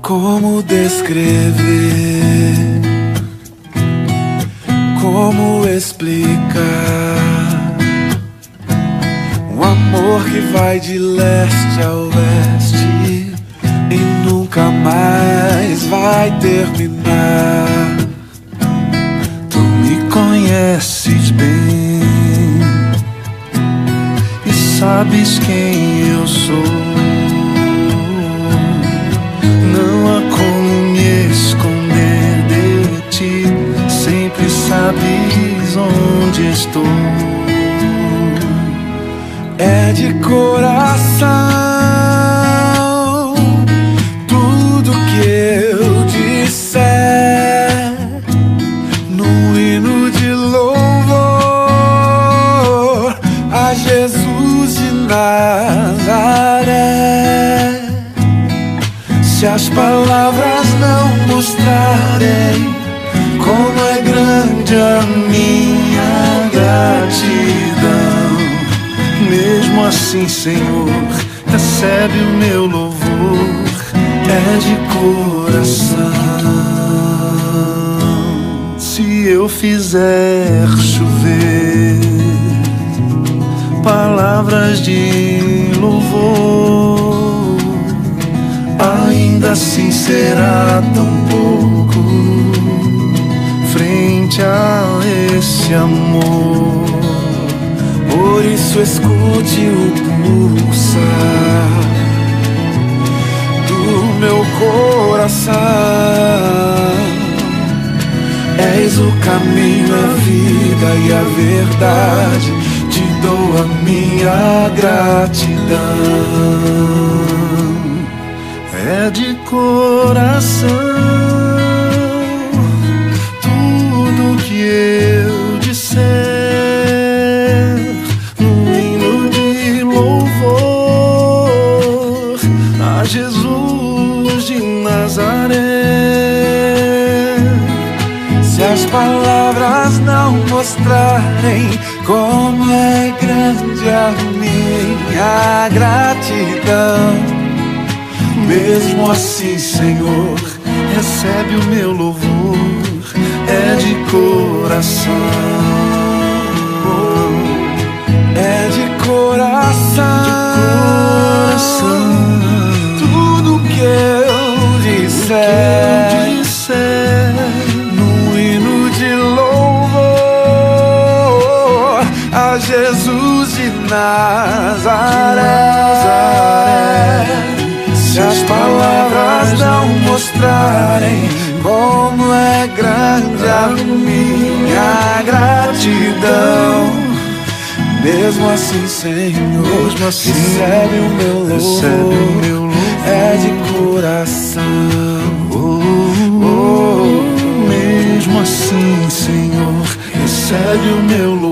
Como descrever? Como explicar um amor que vai de leste a oeste e nunca mais vai terminar? Tu me conheces bem e sabes quem eu sou. Não há como me esconder de ti, sempre sabes onde estou. É de coração tudo que eu disser, num hino de louvor a Jesus de Nazaré. Se as palavras não mostrarem como é grande a minha gratidão, mesmo assim, Senhor, recebe o meu louvor, é de coração. Se eu fizer chover palavras de louvor, ainda assim será tão pouco frente a esse amor. Por isso escute o pulsar do meu coração. És o caminho, a vida e a verdade, te dou a minha gratidão. É de coração tudo que eu disser, num hino de louvor a Jesus de Nazaré. Se as palavras não mostrarem como é grande a minha gratidão, mesmo assim, Senhor, recebe o meu louvor, é de coração, é de coração, tudo que eu disser, no hino de louvor a Jesus de Nazaré. Se as palavras não mostrarem como é grande a minha gratidão, mesmo assim, Senhor, recebe o meu louvor, é de coração. Mesmo assim, Senhor, recebe o meu louvor,